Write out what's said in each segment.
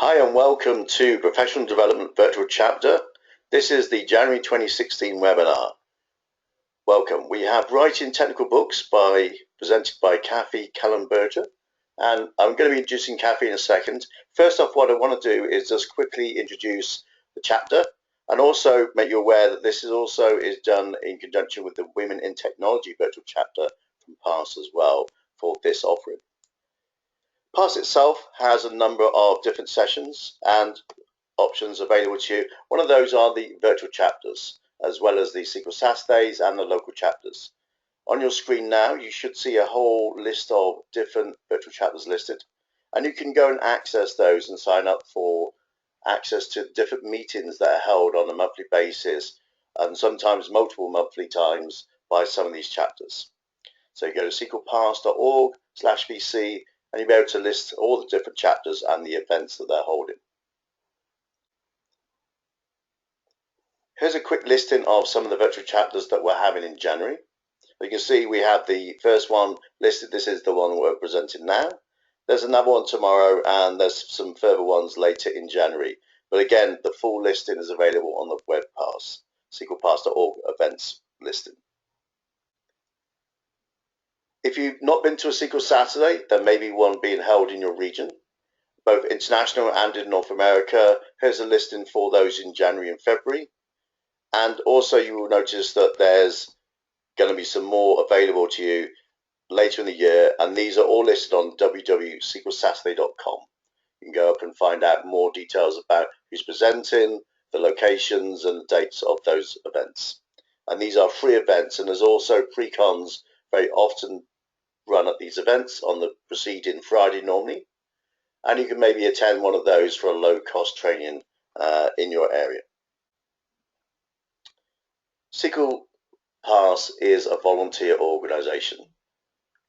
Hi and welcome to Professional Development Virtual Chapter. This is the January 2016 webinar. Welcome. We have Writing Technical Books presented by Kathi, Kellenberger, and I'm going to be introducing Kathi in a second. First off, what I want to do is just quickly introduce the chapter and also make you aware that this is done in conjunction with the Women in Technology Virtual Chapter from PASS as well for this offering. PASS itself has a number of different sessions and options available to you. One of those are the virtual chapters, as well as the SQL Saturdays and the local chapters. On your screen now, you should see a whole list of different virtual chapters listed, and you can go and access those and sign up for access to different meetings that are held on a monthly basis, and sometimes multiple monthly times by some of these chapters. So you go to sqlpass.org/VC and you'll be able to list all the different chapters and the events that they're holding. Here's a quick listing of some of the virtual chapters that we're having in January. You can see we have the first one listed. This is the one we're presenting now. There's another one tomorrow and there's some further ones later in January. But again, the full listing is available on the web pass, sqlpass.org events listing. If you've not been to a SQL Saturday, there may be one being held in your region, both international and in North America. Here's a listing for those in January and February. And also you will notice that there's going to be some more available to you later in the year, and these are all listed on www.sqlsaturday.com. You can go up and find out more details about who's presenting, the locations and the dates of those events. And these are free events, and there's also pre-cons very often run at these events on the preceding Friday normally, and you can maybe attend one of those for a low-cost training in your area. SQL Pass is a volunteer organization,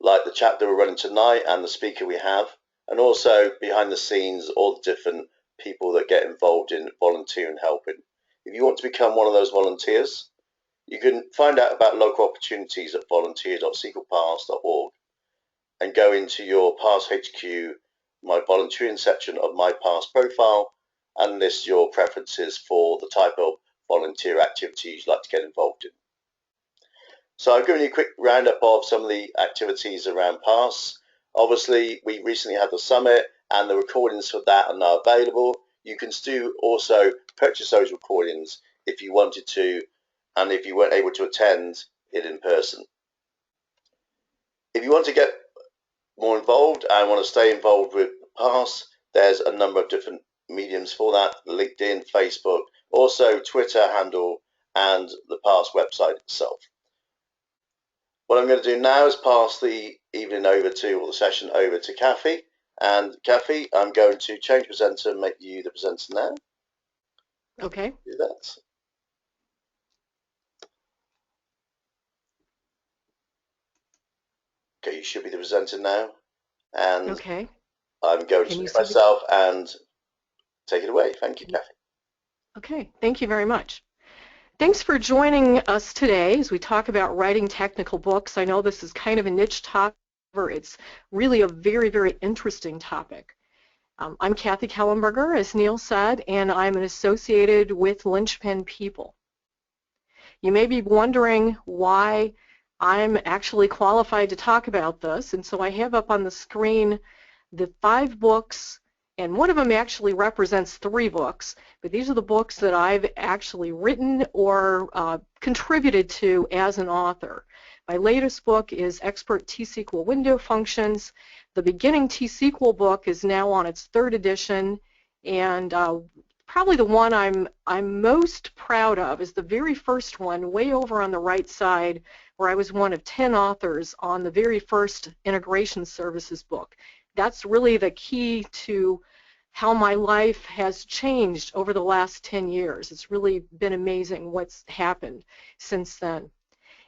like the chapter we're running tonight and the speaker we have, and also behind the scenes all the different people that get involved in volunteering helping. If you want to become one of those volunteers, you can find out about local opportunities at volunteer.sqlpass.org and go into your PASS HQ, my volunteering section of my PASS profile, and list your preferences for the type of volunteer activities you'd like to get involved in. So I've given you a quick roundup of some of the activities around PASS. Obviously, we recently had the summit and the recordings for that are now available. You can still also purchase those recordings if you wanted to, and if you weren't able to attend it in person. If you want to get more involved and want to stay involved with PASS, there's a number of different mediums for that: LinkedIn, Facebook, also Twitter handle, and the PASS website itself. What I'm going to do now is pass the evening over to, or the session over to Kathi. And Kathi, I'm going to change presenter and make you the presenter now. Okay. Do that. Okay, you should be the presenter now. And okay. I'm going to mute myself and take it away. Thank you, Kathi. Okay, thank you very much. Thanks for joining us today as we talk about writing technical books. I know this is kind of a niche topic. It's really a very, very interesting topic. I'm Kathi Kellenberger, as Neil said, and I'm an associated with Linchpin People. You may be wondering why I'm actually qualified to talk about this, and so I have up on the screen the 5 books, and one of them actually represents 3 books, but these are the books that I've actually written or contributed to as an author. My latest book is Expert T-SQL Window Functions. The beginning T-SQL book is now on its 3rd edition, and probably the one I'm most proud of is the very first one, way over on the right side, where I was one of 10 authors on the very first integration services book. That's really the key to how my life has changed over the last 10 years. It's really been amazing what's happened since then.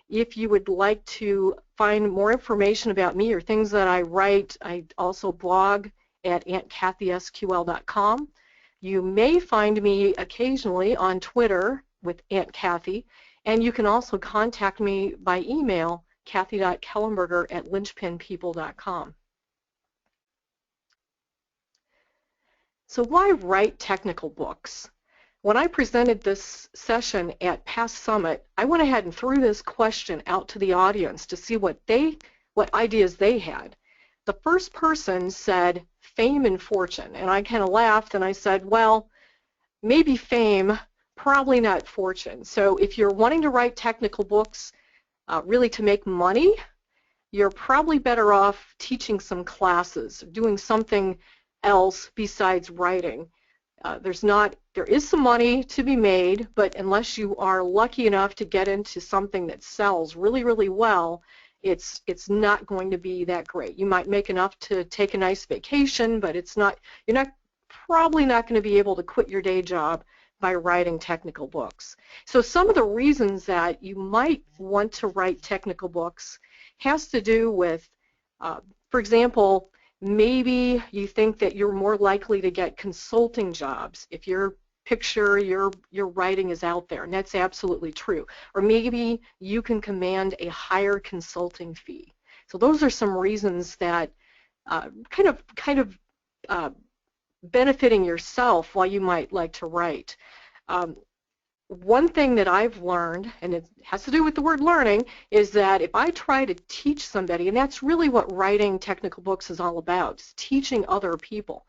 If you would like to find more information about me or things that I write, I also blog at AuntKathySQL.com. You may find me occasionally on Twitter with Aunt Kathi, and you can also contact me by email, kathy.kellenberger@linchpinpeople.com. So why write technical books? When I presented this session at Past Summit, I went ahead and threw this question out to the audience to see what ideas they had. The first person said fame and fortune, and I kind of laughed and I said, well, maybe fame, probably not fortune. So if you're wanting to write technical books really to make money, you're probably better off teaching some classes, doing something else besides writing. There is some money to be made, but unless you are lucky enough to get into something that sells really, really well, it's not going to be that great. You might make enough to take a nice vacation, but you're probably not going to be able to quit your day job by writing technical books. So some of the reasons that you might want to write technical books has to do with, for example, maybe you think that you're more likely to get consulting jobs if your picture, your writing is out there, and that's absolutely true. Or maybe you can command a higher consulting fee. So those are some reasons that kind of benefiting yourself while you might like to write. One thing that I've learned, and it has to do with the word learning, is that if I try to teach somebody, and that's really what writing technical books is all about, is teaching other people.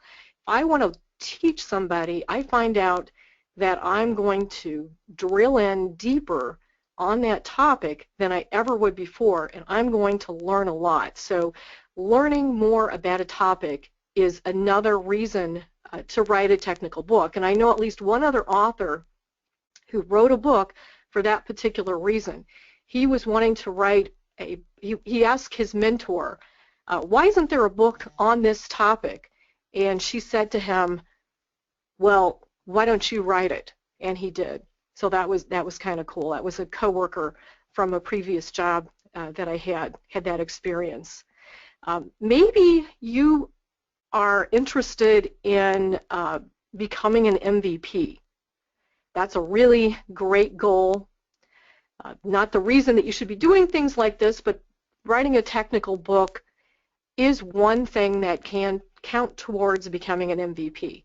If I want to teach somebody, I find out that I'm going to drill in deeper on that topic than I ever would before, and I'm going to learn a lot. So learning more about a topic is another reason to write a technical book. And I know at least one other author who wrote a book for that particular reason. He was wanting to write he asked his mentor, why isn't there a book on this topic? And she said to him, well, why don't you write it? And he did. So that was kind of cool. That was a coworker from a previous job that I had that experience. Maybe you are interested in becoming an MVP. That's a really great goal. Not the reason that you should be doing things like this, but writing a technical book is one thing that can count towards becoming an MVP.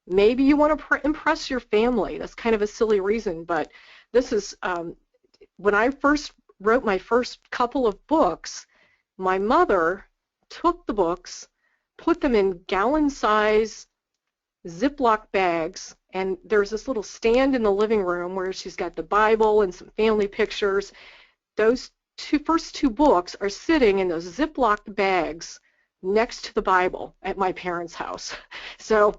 Maybe you want to impress your family. That's kind of a silly reason, but this is when I first wrote my first couple of books, my mother took the books, put them in gallon-size Ziploc bags, and there's this little stand in the living room where she's got the Bible and some family pictures. Those first two books are sitting in those Ziploc bags next to the Bible at my parents' house. So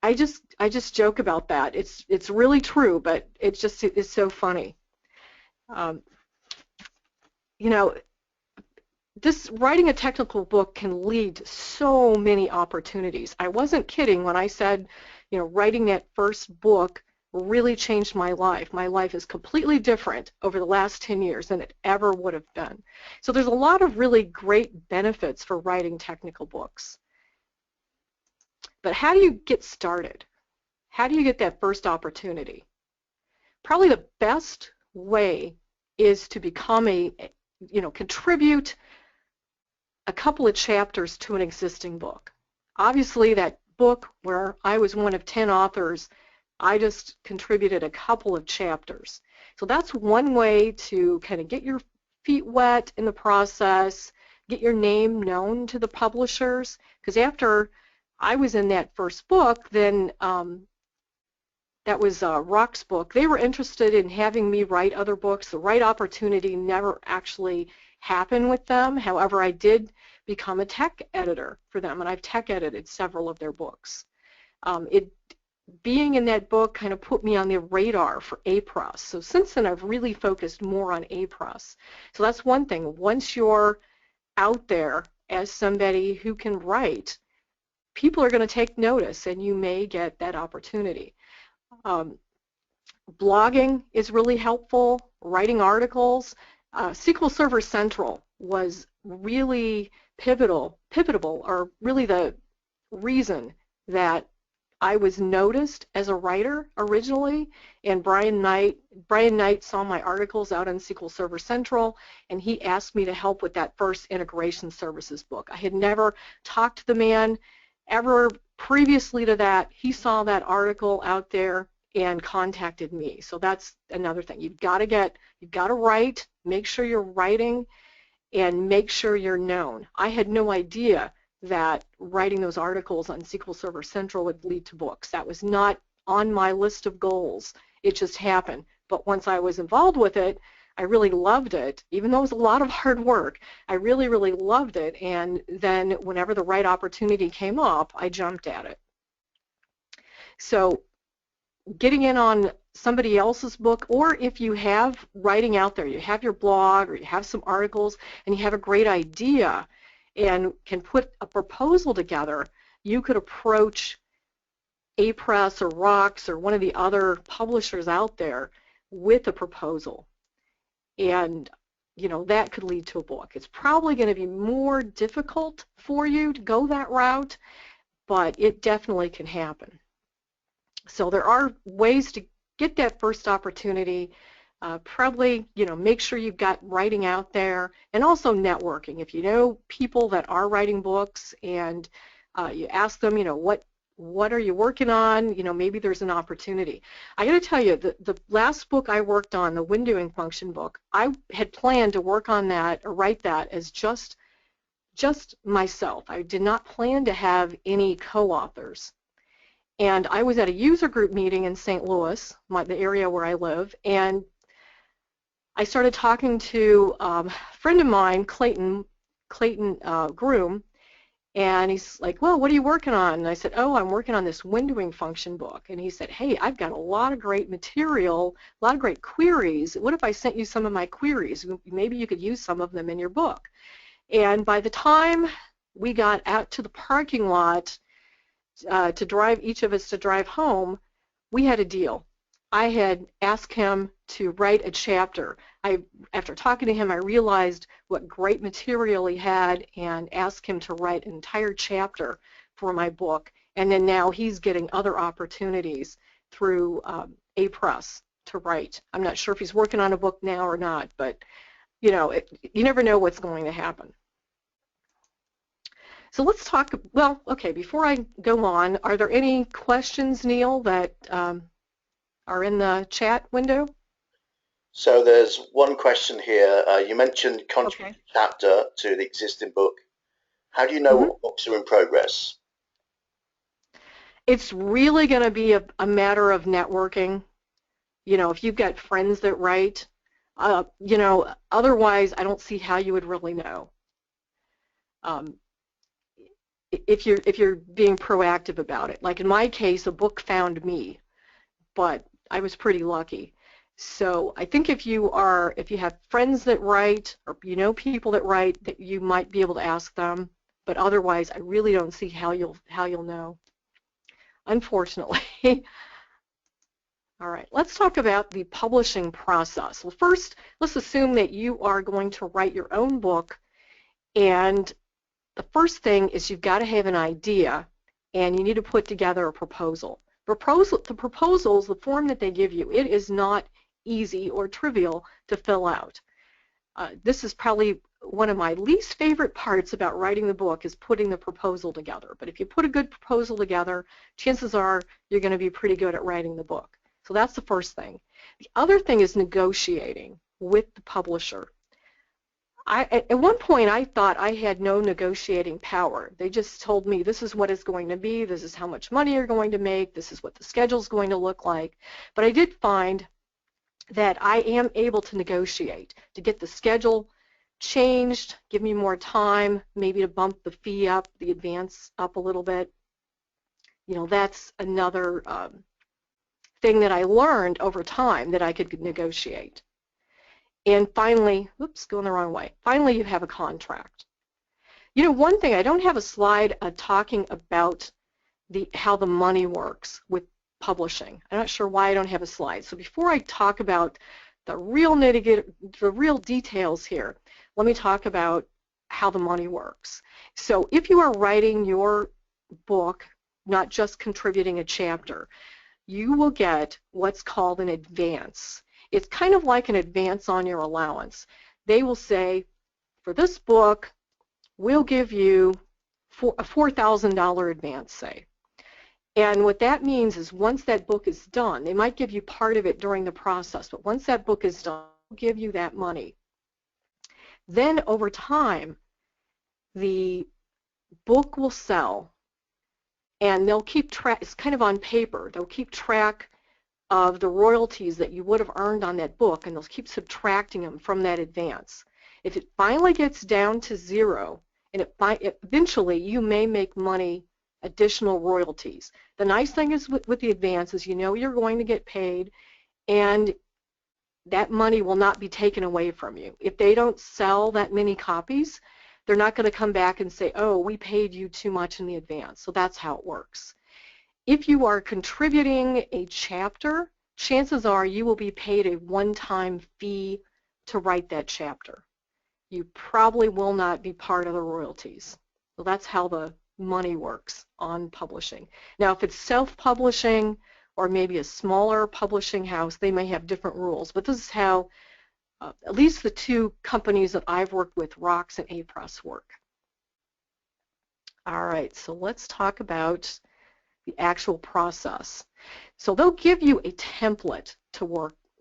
I just joke about that. It's really true, but it's so funny. You know, writing a technical book can lead to so many opportunities. I wasn't kidding when I said, you know, writing that first book really changed my life. My life is completely different over the last 10 years than it ever would have been. So there's a lot of really great benefits for writing technical books. But how do you get started? How do you get that first opportunity? Probably the best way is to become contribute a couple of chapters to an existing book. Obviously, that book where I was one of 10 authors, I just contributed a couple of chapters. So that's one way to kind of get your feet wet in the process, get your name known to the publishers, because after I was in that first book, then that was Rock's book. They were interested in having me write other books. The right opportunity never actually happened with them. However, I did become a tech editor for them, and I've tech edited several of their books. Being in that book kind of put me on the radar for APROS. So since then, I've really focused more on APROS. So that's one thing. Once you're out there as somebody who can write, people are going to take notice, and you may get that opportunity. Blogging is really helpful, writing articles. SQL Server Central was really pivotal, or really the reason that I was noticed as a writer originally, and Brian Knight saw my articles out on SQL Server Central, and he asked me to help with that first integration services book. I had never talked to the man ever previously to that, he saw that article out there and contacted me. So that's another thing. You've got to write, make sure you're writing, and make sure you're known. I had no idea that writing those articles on SQL Server Central would lead to books. That was not on my list of goals. It just happened. But once I was involved with it, I really loved it. Even though it was a lot of hard work, I really, really loved it. And then whenever the right opportunity came up, I jumped at it. So getting in on somebody else's book, or if you have writing out there, you have your blog or you have some articles and you have a great idea and can put a proposal together, you could approach A-Press or Rocks or one of the other publishers out there with a proposal. And that could lead to a book. It's probably going to be more difficult for you to go that route, but it definitely can happen. So there are ways to get that first opportunity. Probably, make sure you've got writing out there, and also networking. If you know people that are writing books and you ask them, what are you working on? Maybe there's an opportunity. I got to tell you, the last book I worked on, the windowing function book, I had planned to work on that or write that as just myself. I did not plan to have any co-authors. And I was at a user group meeting in St. Louis, the area where I live, and I started talking to a friend of mine, Clayton Groom, and he's like, well, what are you working on? And I said, oh, I'm working on this windowing function book. And he said, hey, I've got a lot of great material, a lot of great queries. What if I sent you some of my queries? Maybe you could use some of them in your book. And by the time we got out to the parking lot each of us to drive home, we had a deal. I had asked him to write a chapter. After talking to him, I realized what great material he had and asked him to write an entire chapter for my book. And then now he's getting other opportunities through A-Press to write. I'm not sure if he's working on a book now or not, but you never know what's going to happen. So let's talk, well, okay, before I go on, are there any questions, Neil, that are in the chat window? So there's one question here. You mentioned contribute a chapter to the existing book. How do you know what books are in progress? It's really going to be a matter of networking. If you've got friends that write, otherwise I don't see how you would really know. If you're being proactive about it. Like in my case, a book found me, but I was pretty lucky. So I think if you have friends that write, or people that write, that you might be able to ask them, but otherwise I really don't see how you'll know, unfortunately. All right, let's talk about the publishing process. Well, first, let's assume that you are going to write your own book, and the first thing is you've got to have an idea, and you need to put together a proposal. The proposals, the form that they give you, it is not easy or trivial to fill out. This is probably one of my least favorite parts about writing the book, is putting the proposal together. But if you put a good proposal together, chances are you're going to be pretty good at writing the book. So that's the first thing. The other thing is negotiating with the publisher. At one point I thought I had no negotiating power. They just told me this is what it's going to be, this is how much money you're going to make, this is what the schedule is going to look like. But I did find that I am able to negotiate, to get the schedule changed, give me more time, maybe to bump the fee up, the advance up a little bit. That's another thing that I learned over time, that I could negotiate. And finally, oops, going the wrong way. Finally, you have a contract. One thing, I don't have a slide talking about how the money works with publishing. I'm not sure why I don't have a slide. So before I talk about the real details here, let me talk about how the money works. So if you are writing your book, not just contributing a chapter, you will get what's called an advance. It's kind of like an advance on your allowance. They will say, for this book, we'll give you a $4,000 advance, say. And what that means is once that book is done, they might give you part of it during the process, but once that book is done, they'll give you that money. Then over time, the book will sell, and they'll keep track. It's kind of on paper. They'll keep track of the royalties that you would have earned on that book, and they'll keep subtracting them from that advance. If it finally gets down to zero, and eventually you may make money, additional royalties. The nice thing is with the advances, you know you're going to get paid, and that money will not be taken away from you. If they don't sell that many copies, they're not going to come back and say, oh, we paid you too much in the advance. So that's how it works. If you are contributing a chapter, chances are you will be paid a one-time fee to write that chapter. You probably will not be part of the royalties. So that's how the money works on publishing. Now, if it's self-publishing or maybe a smaller publishing house, they may have different rules. But this is how at least the two companies that I've worked with, Rox and A-Press, work. All right, so let's talk about the actual process. So they'll give you a template to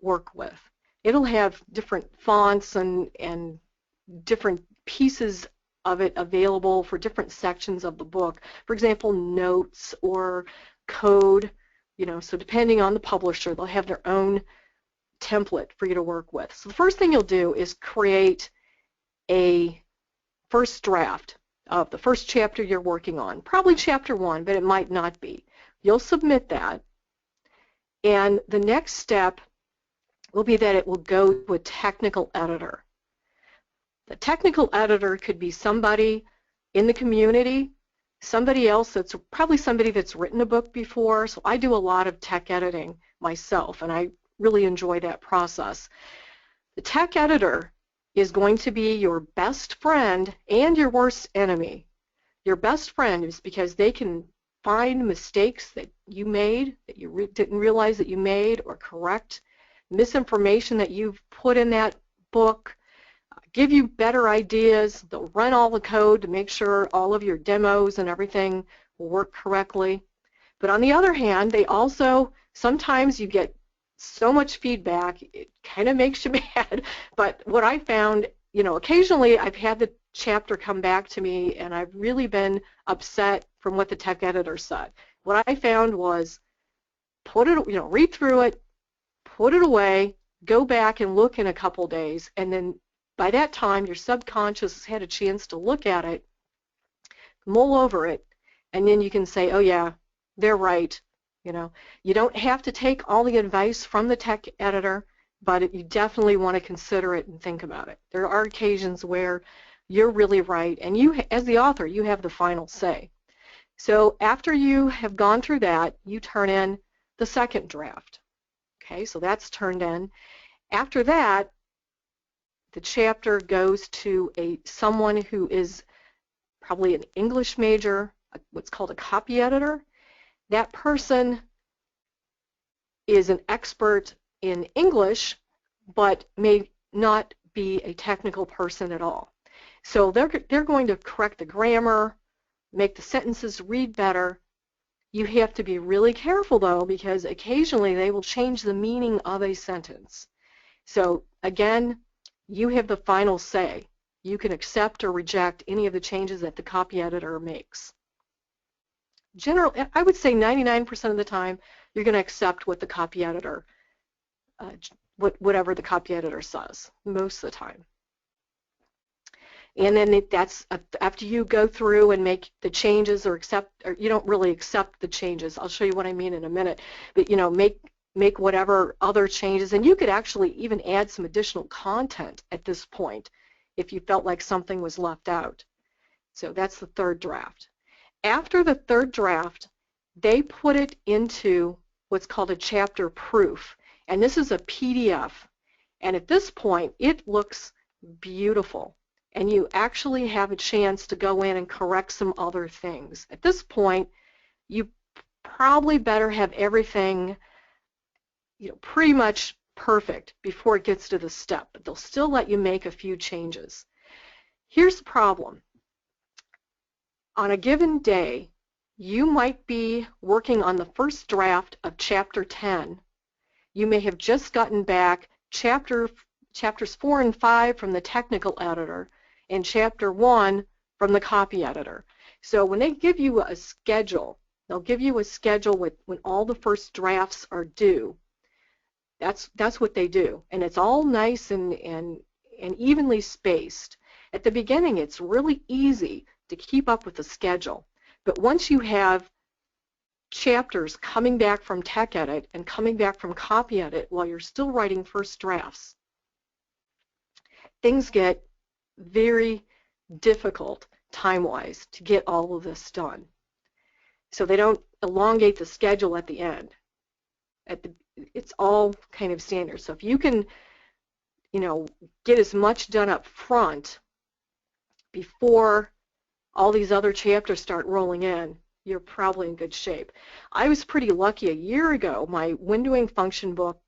work with. It'll have different fonts and different pieces of it available for different sections of the book. For example, notes or code, you know, so depending on the publisher, they'll have their own template for you to work with. So the first thing you'll do is create a first draft of the first chapter you're working on, probably chapter 1, but it might not be. You'll submit that, and the next step will be that it will go to a technical editor. The technical editor could be somebody in the community, somebody else that's probably somebody that's written a book before. So I do a lot of tech editing myself, and I really enjoy that process. The tech editor is going to be your best friend and your worst enemy. Your best friend is because they can find mistakes that you made, that you didn't realize that you made, or correct misinformation that you've put in that book, give you better ideas. They'll run all the code to make sure all of your demos and everything will work correctly. But on the other hand, they also, sometimes you get so much feedback, it kind of makes you mad. But what I found, you know, occasionally I've had the chapter come back to me and I've really been upset from what the tech editor said. What I found was put it, you know, read through it, put it away, go back and look in a couple days, and then by that time your subconscious has had a chance to look at it, mull over it, and then you can say, oh yeah, they're right. You know, you don't have to take all the advice from the tech editor, but you definitely want to consider it and think about it. There are occasions where you're really right, and you, as the author, you have the final say. So after you have gone through that, you turn in the second draft. Okay, so that's turned in. After that, the chapter goes to someone who is probably an English major, what's called a copy editor. That person is an expert in English, but may not be a technical person at all. So they're going to correct the grammar, make the sentences read better. You have to be really careful, though, because occasionally they will change the meaning of a sentence. So again, you have the final say. You can accept or reject any of the changes that the copy editor makes. Generally, I would say 99% of the time, you're going to accept what the copy editor, whatever the copy editor says, most of the time. And then that's after you go through and make the changes or you don't really accept the changes. I'll show you what I mean in a minute. But you know, make whatever other changes, and you could actually even add some additional content at this point if you felt like something was left out. So that's the third draft. After the third draft, they put it into what's called a chapter proof, and this is a PDF. And at this point, it looks beautiful, and you actually have a chance to go in and correct some other things. At this point, you probably better have everything, you know, pretty much perfect before it gets to the step, but they'll still let you make a few changes. Here's the problem. On a given day, You might be working on the first draft of Chapter 10. You may have just gotten back chapters 4 and 5 from the technical editor and Chapter 1 from the copy editor. So when they give you a schedule, they'll give you a schedule with when all the first drafts are due. That's what they do, and it's all nice and evenly spaced. At the beginning, it's really easy to keep up with the schedule, but once you have chapters coming back from tech edit and coming back from copy edit while you're still writing first drafts, things get very difficult time-wise to get all of this done. So they don't elongate the schedule at the end. It's all kind of standard. So if you can, get as much done up front before all these other chapters start rolling in, you're probably in good shape. I was pretty lucky. A year ago, my windowing function book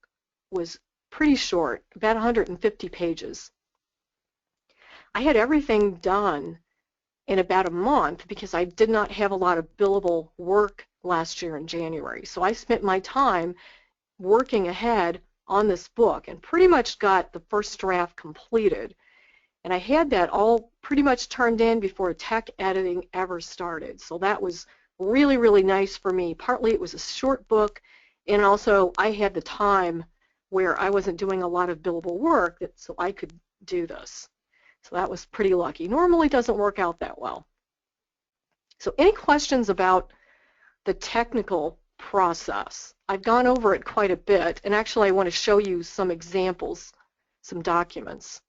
was pretty short, about 150 pages. I had everything done in about a month because I did not have a lot of billable work last year in January. So I spent my time working ahead on this book and pretty much got the first draft completed. And I had that all pretty much turned in before tech editing ever started. So that was really, really nice for me. Partly it was a short book, and also I had the time where I wasn't doing a lot of billable work, so I could do this. So that was pretty lucky. Normally it doesn't work out that well. So any questions about the technical process? I've gone over it quite a bit, and actually I want to show you some examples, some documents.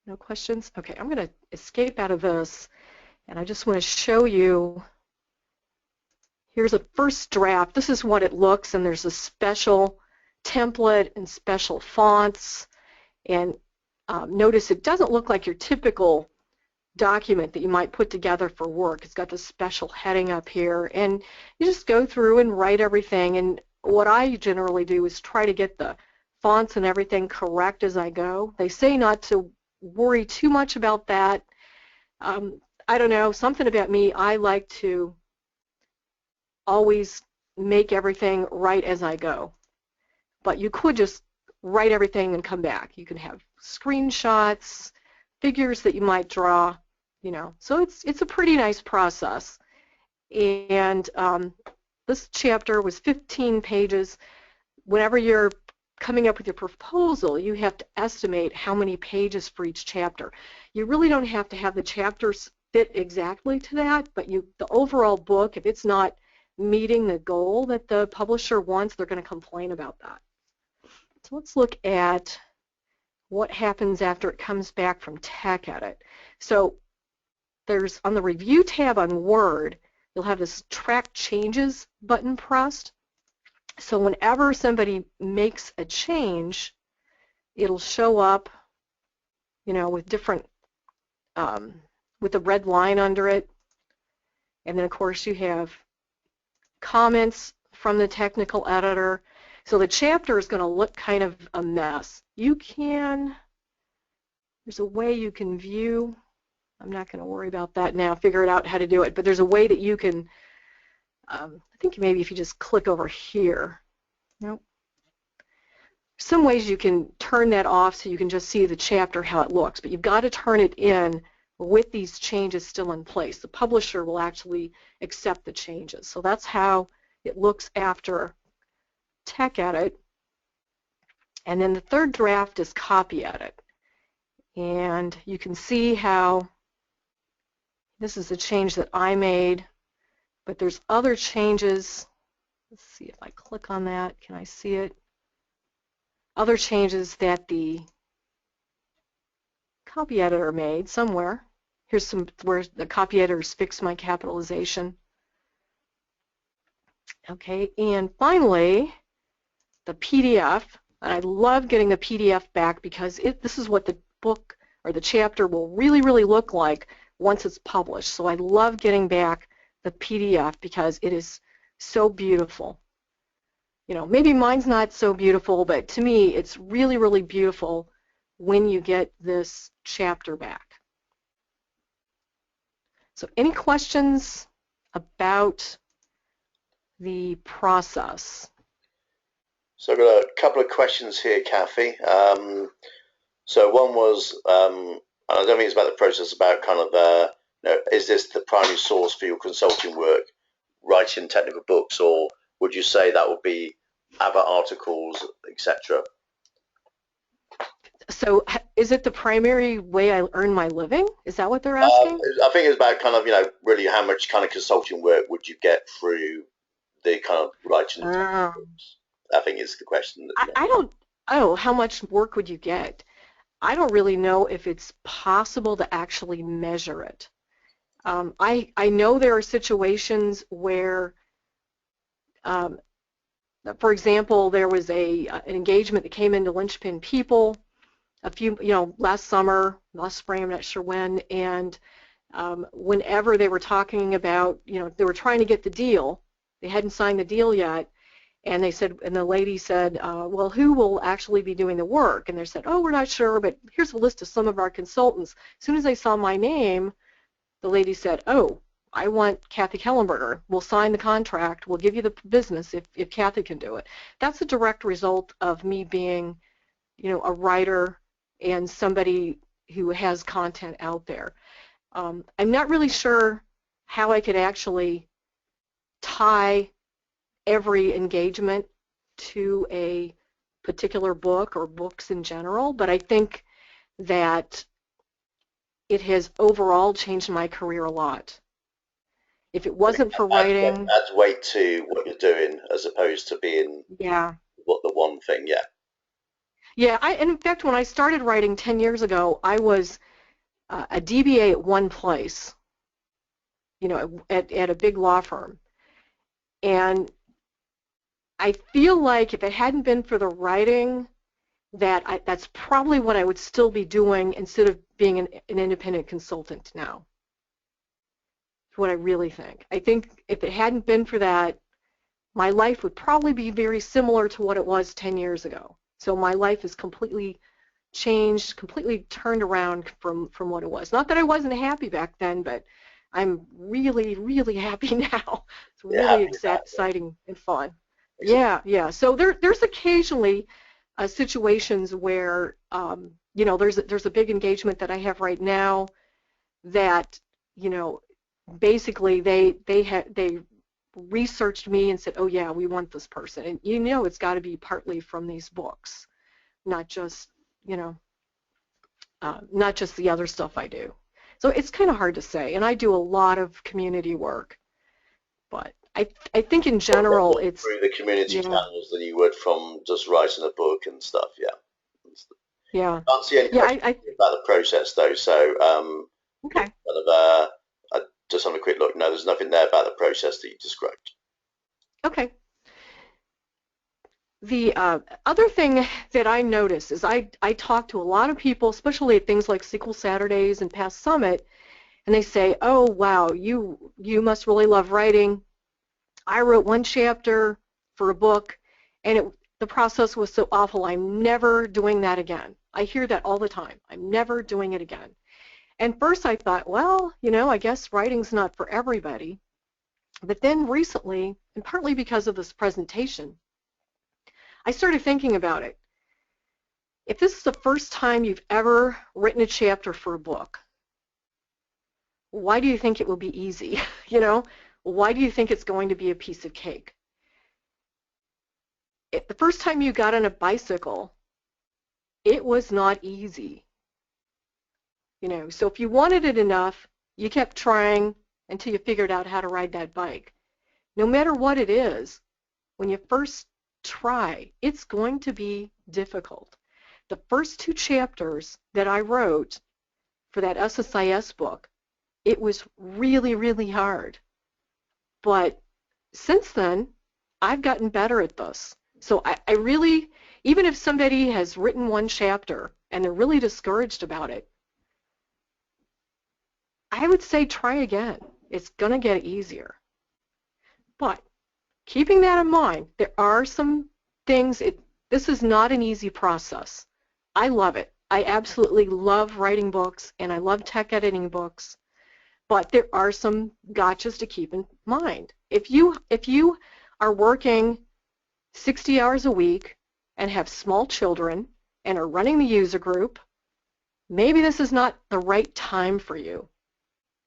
No questions? Okay, I'm going to escape out of this, and I just want to show you. Here's a first draft. This is what it looks, and there's a special template and special fonts. And notice it doesn't look like your typical document that you might put together for work. It's got this special heading up here, and you just go through and write everything. And what I generally do is try to get the fonts and everything correct as I go. They say not to worry too much about that. I don't know, something about me, I like to always make everything right as I go. But you could just write everything and come back. You can have screenshots, figures that you might draw, So it's a pretty nice process. And this chapter was 15 pages. Whenever you're coming up with your proposal, you have to estimate how many pages for each chapter. You really don't have to have the chapters fit exactly to that, but the overall book, if it's not meeting the goal that the publisher wants, they're going to complain about that. So let's look at what happens after it comes back from tech edit. So there's, on the review tab on Word, you'll have this track changes button pressed. So whenever somebody makes a change, it'll show up, with different, with a red line under it. And then, of course, you have comments from the technical editor. So the chapter is going to look kind of a mess. There's a way you can view, I'm not going to worry about that now, figure out how to do it, but there's a way that you can, I think maybe if you just click over here, nope. Some ways you can turn that off so you can just see the chapter, how it looks, but you've got to turn it in with these changes still in place. The publisher will actually accept the changes. So that's how it looks after tech edit. And then the third draft is copy edit. And you can see how this is a change that I made, but there's other changes. Let's see if I click on that. Can I see it? Other changes that the copy editor made somewhere. Here's some where the copy editors fix my capitalization. Okay, and finally, the PDF. And I love getting the PDF back because this is what the book or the chapter will really, really look like once it's published. So I love getting back the PDF because it is so beautiful. Maybe mine's not so beautiful, but to me it's really, really beautiful when you get this chapter back. So any questions about the process? So I've got a couple of questions here, Kathy. So one was, and I don't think it's about the process, about kind of, is this the primary source for your consulting work, writing technical books, or would you say that would be other articles, etc.? So is it the primary way I earn my living? Is that what they're asking? I think it's about kind of, really how much kind of consulting work would you get through the kind of writing of technical Um, books? I think is the question. I don't, oh, how much work would you get? I don't really know if it's possible to actually measure it. I know there are situations where, um, for example, there was an engagement that came into Linchpin People a few, last summer, last spring, I'm not sure when, and whenever they were talking about, they were trying to get the deal, they hadn't signed the deal yet, and they said, and the lady said, well, who will actually be doing the work? And they said, oh, we're not sure, but here's a list of some of our consultants. As soon as they saw my name, the lady said, oh, I want Kathi Kellenberger. We'll sign the contract. We'll give you the business if Kathi can do it. That's a direct result of me being, a writer and somebody who has content out there. I'm not really sure how I could actually tie every engagement to a particular book or books in general, but I think that it has overall changed my career a lot. If it wasn't for writing, Adds weight to what you're doing as opposed to being yeah. what the one thing. Yeah. Yeah, and in fact, when I started writing 10 years ago, I was a DBA at one place, at a big law firm. And I feel like if it hadn't been for the writing, that's probably what I would still be doing instead of being an independent consultant now. That's what I really think. I think if it hadn't been for that, my life would probably be very similar to what it was 10 years ago. So my life is completely changed, completely turned around from what it was. Not that I wasn't happy back then, but I'm really, really happy now. It's really exciting and fun. Yeah. So there's occasionally situations where there's a big engagement that I have right now that basically they researched me and said, oh yeah, we want this person, and it's got to be partly from these books, not just not just the other stuff I do. So it's kind of hard to say, and I do a lot of community work, but I think in general it's through the community channels than you would from just writing a book and stuff. Yeah. Yeah. I can't see any questions about the process though, so okay. kind of just have a quick look. No, there's nothing there about the process that you described. Okay. The other thing that I notice is I talk to a lot of people, especially at things like SQL Saturdays and Past Summit, and they say, oh wow, you must really love writing. I wrote one chapter for a book, and the process was so awful, I'm never doing that again. I hear that all the time. I'm never doing it again. And first I thought, well, I guess writing's not for everybody. But then recently, and partly because of this presentation, I started thinking about it. If this is the first time you've ever written a chapter for a book, why do you think it will be easy? Why do you think it's going to be a piece of cake? The first time you got on a bicycle, it was not easy. So if you wanted it enough, you kept trying until you figured out how to ride that bike. No matter what it is, when you first try, it's going to be difficult. The first 2 chapters that I wrote for that SSIS book, it was really, really hard. But since then, I've gotten better at this. So I really, even if somebody has written one chapter and they're really discouraged about it, I would say try again. It's going to get easier. But keeping that in mind, there are some things, this is not an easy process. I love it. I absolutely love writing books, and I love tech editing books. But there are some gotchas to keep in mind. If you are working 60 hours a week and have small children and are running the user group, maybe this is not the right time for you.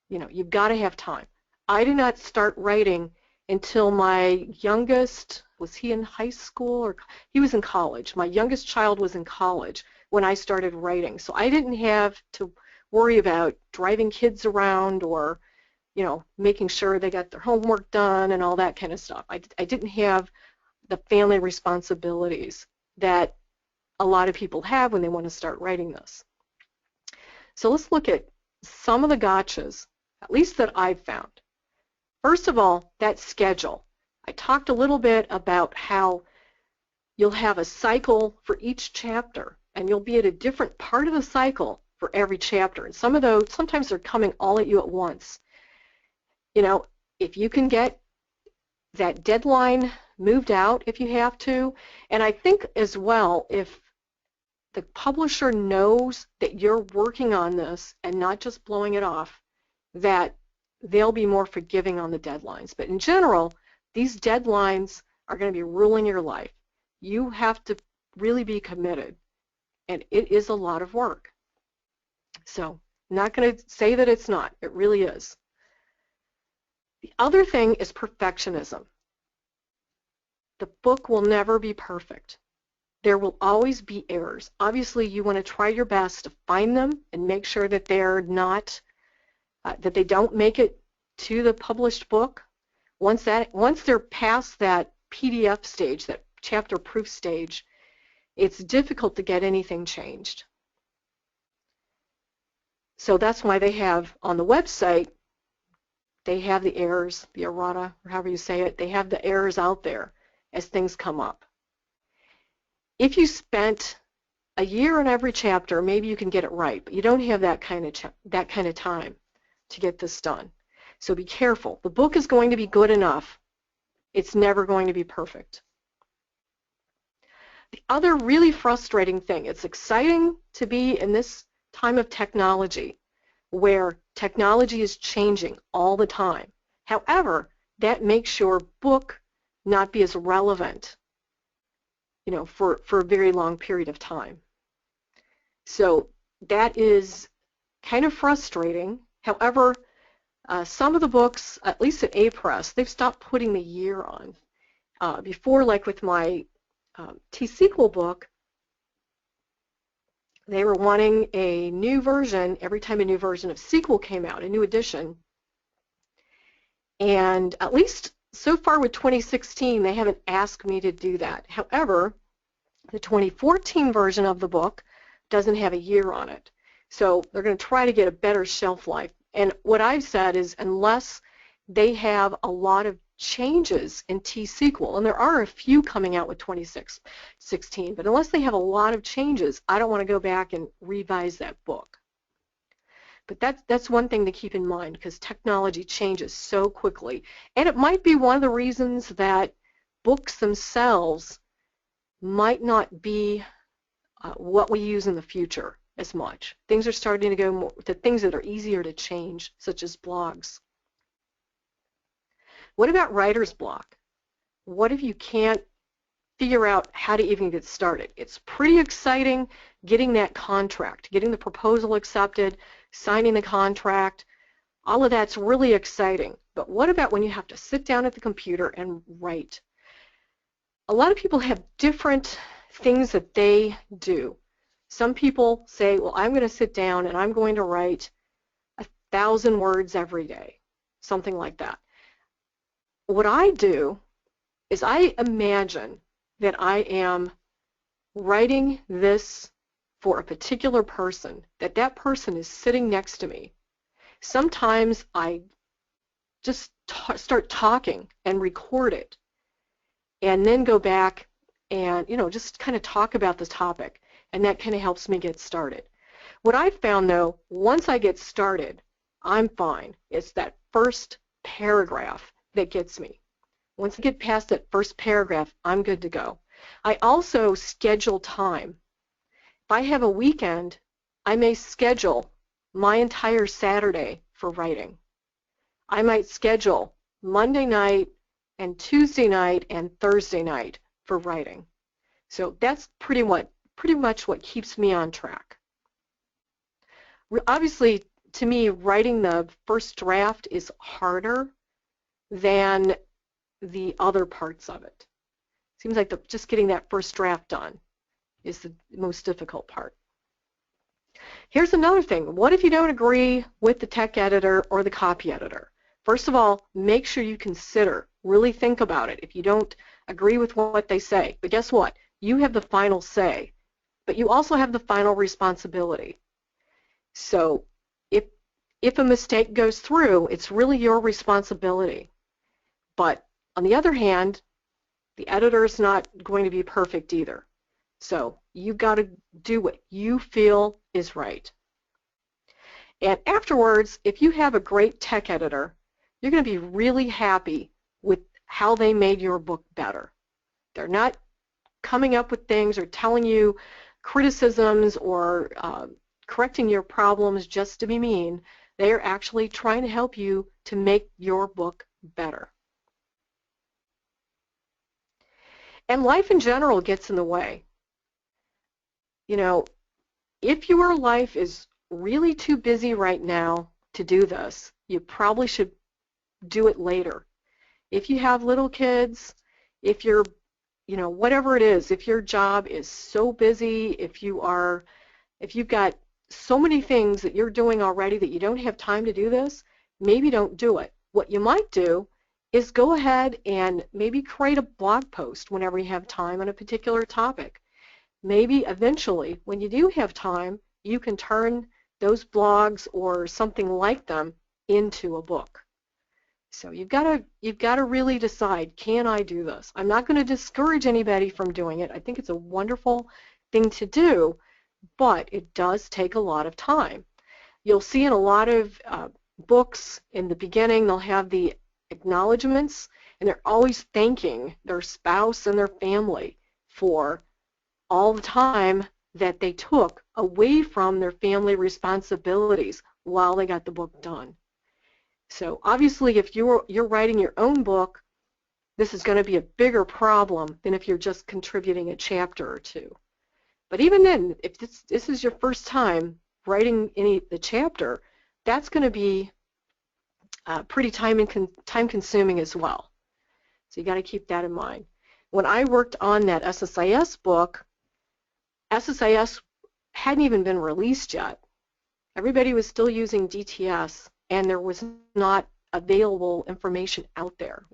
You've got to have time. I did not start writing until my youngest, was he in high school or he was in college? My youngest child was in college when I started writing. So I didn't have to worry about driving kids around or, making sure they got their homework done and all that kind of stuff. I didn't have the family responsibilities that a lot of people have when they want to start writing this. So let's look at some of the gotchas, at least that I've found. First of all, that schedule. I talked a little bit about how you'll have a cycle for each chapter, and you'll be at a different part of the cycle for every chapter. And some of those, sometimes they're coming all at you at once. If you can get that deadline moved out if you have to, and I think as well, if the publisher knows that you're working on this and not just blowing it off, that they'll be more forgiving on the deadlines. But in general, these deadlines are going to be ruling your life. You have to really be committed, and it is a lot of work. So I'm not going to say that it's not. It really is. The other thing is perfectionism. The book will never be perfect. There will always be errors. Obviously, you want to try your best to find them and make sure that they're not, that they don't make it to the published book. Once they're past that PDF stage, that chapter proof stage, it's difficult to get anything changed. So that's why they have on the website, they have the errors, the errata, or however you say it, they have the errors out there as things come up. If you spent a year on every chapter, maybe you can get it right, but you don't have that kind of time to get this done. So be careful. The book is going to be good enough. It's never going to be perfect. The other really frustrating thing, it's exciting to be in this time of technology where technology is changing all the time. However, that makes your book not be as relevant, for a very long period of time. So that is kind of frustrating. However, some of the books, at least at A-Press, they've stopped putting the year on. Before, like with my T-Sequel book, they were wanting a new version every time a new version of sequel came out, a new edition. And at least so far with 2016, they haven't asked me to do that. However, the 2014 version of the book doesn't have a year on it. So they're going to try to get a better shelf life. And what I've said is unless they have a lot of changes in T-Sequel, and there are a few coming out with 2016, but unless they have a lot of changes, I don't want to go back and revise that book. But that's one thing to keep in mind because technology changes so quickly. And it might be one of the reasons that books themselves might not be what we use in the future as much. Things are starting to go more to things that are easier to change, such as blogs. What about writer's block? What if you can't figure out how to even get started? It's pretty exciting getting that contract, getting the proposal accepted, signing the contract. All of that's really exciting. But what about when you have to sit down at the computer and write? A lot of people have different things that they do. Some people say, well, I'm going to sit down and I'm going to write 1,000 words every day, something like that. What I do is I imagine that I am writing this for a particular person, that that person is sitting next to me. Sometimes I just start talking and record it and then go back and, just kind of talk about the topic, and that kind of helps me get started. What I've found, though, once I get started, I'm fine. It's that first paragraph that gets me. Once I get past that first paragraph, I'm good to go. I also schedule time. If I have a weekend, I may schedule my entire Saturday for writing. I might schedule Monday night and Tuesday night and Thursday night for writing. So that's pretty much what keeps me on track. Obviously, to me, writing the first draft is harder than the other parts of it. Seems like just getting that first draft done is the most difficult part. Here's another thing. What if you don't agree with the tech editor or the copy editor? First of all, make sure you consider, really think about it if you don't agree with what they say. But guess what? You have the final say, but you also have the final responsibility. So if a mistake goes through, it's really your responsibility. But on the other hand, the editor is not going to be perfect either. So you've got to do what you feel is right. And afterwards, if you have a great tech editor, you're going to be really happy with how they made your book better. They're not coming up with things or telling you criticisms or correcting your problems just to be mean. They are actually trying to help you to make your book better. And life in general gets in the way. You know, if your life is really too busy right now to do this, you probably should do it later. If you have little kids, if you're, whatever it is, if your job is so busy, if you've got so many things that you're doing already that you don't have time to do this, maybe don't do it. What you might do is go ahead and maybe create a blog post whenever you have time on a particular topic. Maybe eventually, when you do have time, you can turn those blogs or something like them into a book. So you've got to really decide, can I do this? I'm not going to discourage anybody from doing it. I think it's a wonderful thing to do, but it does take a lot of time. You'll see in a lot of books in the beginning, they'll have the acknowledgments, and they're always thanking their spouse and their family for all the time that they took away from their family responsibilities while they got the book done. So obviously, if you're writing your own book, this is going to be a bigger problem than if you're just contributing a chapter or two. But even then, if this is your first time writing the chapter, that's going to be pretty time-consuming as well. So you got to keep that in mind. When I worked on that SSIS book, SSIS hadn't even been released yet. Everybody was still using DTS, and there was not available information out there.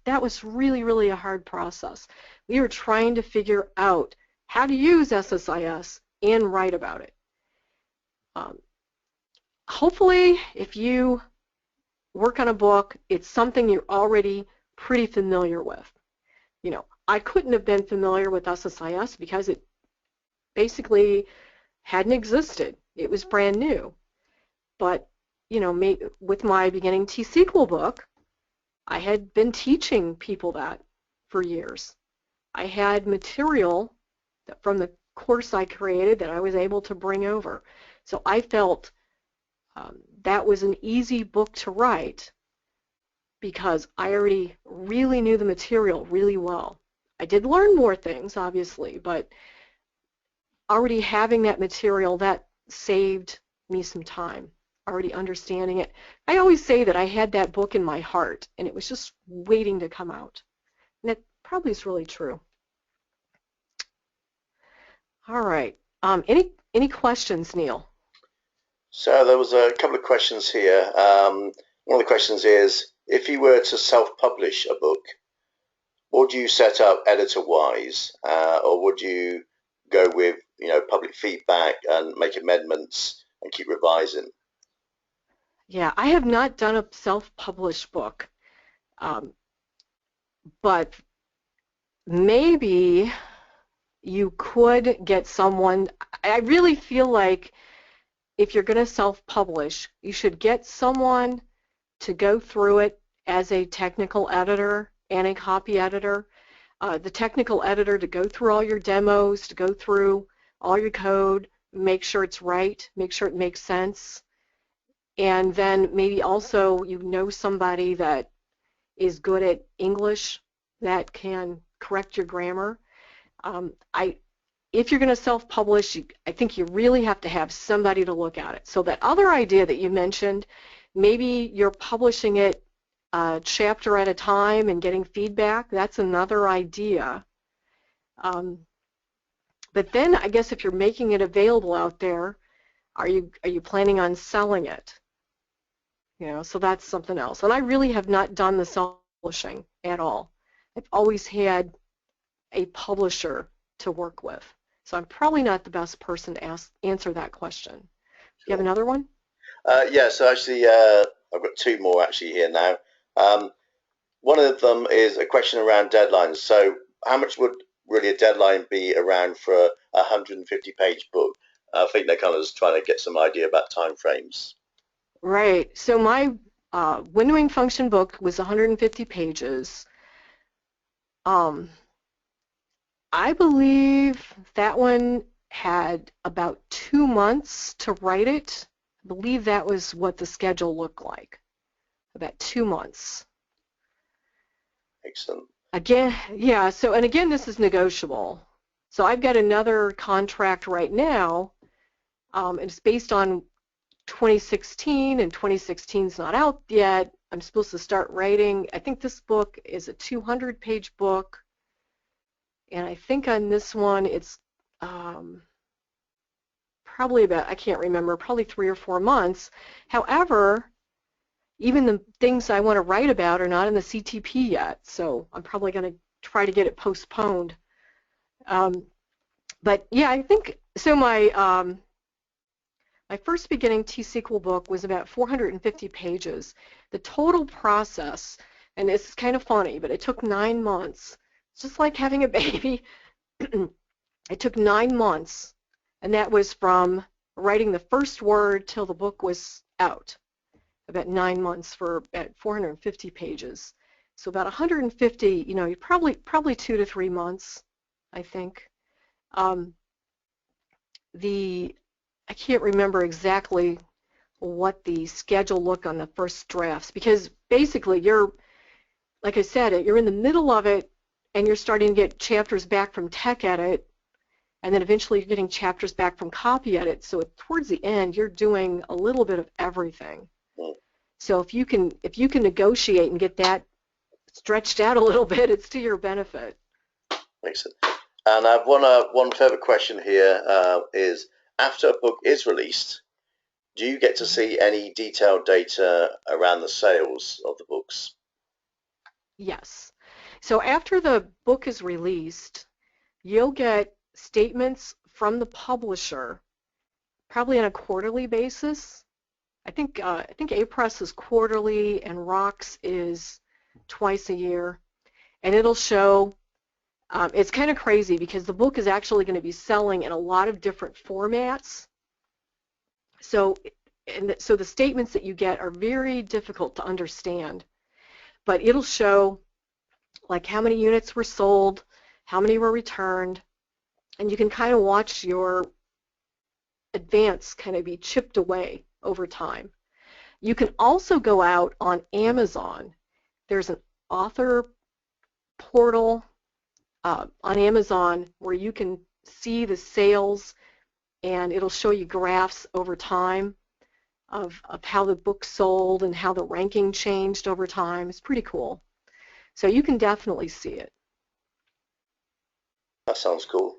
That was really, really a hard process. We were trying to figure out how to use SSIS and write about it. Hopefully, if you work on a book, it's something you're already pretty familiar with. I couldn't have been familiar with SSIS because it basically hadn't existed. It was brand new. But, with my beginning T-SQL book, I had been teaching people that for years. I had material from the course I created that I was able to bring over. So I felt that was an easy book to write because I already really knew the material really well. I did learn more things, obviously, but already having that material, that saved me some time, already understanding it. I always say that I had that book in my heart, and it was just waiting to come out. And that probably is really true. All right. Any questions, Neil? So there was a couple of questions here. One of the questions is, if you were to self-publish a book, would you set up editor-wise, or would you go with public feedback and make amendments and keep revising? Yeah, I have not done a self-published book, but maybe you could get someone. I really feel like if you're going to self-publish, you should get someone to go through it as a technical editor and a copy editor. The technical editor to go through all your demos, to go through all your code, make sure it's right, make sure it makes sense, and then maybe also you know somebody that is good at English that can correct your grammar. If you're going to self-publish, I think you really have to have somebody to look at it. So that other idea that you mentioned, maybe you're publishing it a chapter at a time and getting feedback, that's another idea. But then I guess if you're making it available out there, are you planning on selling it? You know, so that's something else. And I really have not done the self-publishing at all. I've always had a publisher to work with. So I'm probably not the best person to answer that question. Do you have another one? Yeah, so actually, I've got two more actually here now. One of them is a question around deadlines. So how much would really a deadline be around for a 150-page book? I think they're kind of just trying to get some idea about time frames. Right. So my windowing function book was 150 pages. I believe that one had about 2 months to write it. I believe that was what the schedule looked like, about 2 months. Excellent. Again, yeah, so, and again, this is negotiable. So I've got another contract right now, and it's based on 2016, and 2016 is not out yet. I'm supposed to start writing. I think this book is a 200-page book. And I think on this one, it's probably about, I can't remember, probably 3 or 4 months. However, even the things I want to write about are not in the CTP yet, so I'm probably going to try to get it postponed. But yeah, I think, so my first beginning T-SQL book was about 450 pages. The total process, and it's kind of funny, but it took 9 months. It's just like having a baby. It took 9 months, and that was from writing the first word till the book was out. About 9 months for at 450 pages. So about 150, you know, you probably 2 to 3 months, I think. I can't remember exactly what the schedule looked on the first drafts, because basically you're, like I said, you're in the middle of it and you're starting to get chapters back from tech edit, and then eventually you're getting chapters back from copy edit. So towards the end, you're doing a little bit of everything. So if you can negotiate and get that stretched out a little bit, it's to your benefit. Excellent. And I have one further question here, is after a book is released, do you get to see any detailed data around the sales of the books? Yes. So after the book is released, you'll get statements from the publisher, probably on a quarterly basis. I think A-Press is quarterly and Rocks is twice a year, and it'll show. It's kind of crazy because the book is actually going to be selling in a lot of different formats. So the statements that you get are very difficult to understand, but it'll show like how many units were sold, how many were returned, and you can kind of watch your advance kind of be chipped away over time. You can also go out on Amazon. There's an author portal on Amazon where you can see the sales, and it'll show you graphs over time of how the book sold and how the ranking changed over time. It's pretty cool. So you can definitely see it. That sounds cool.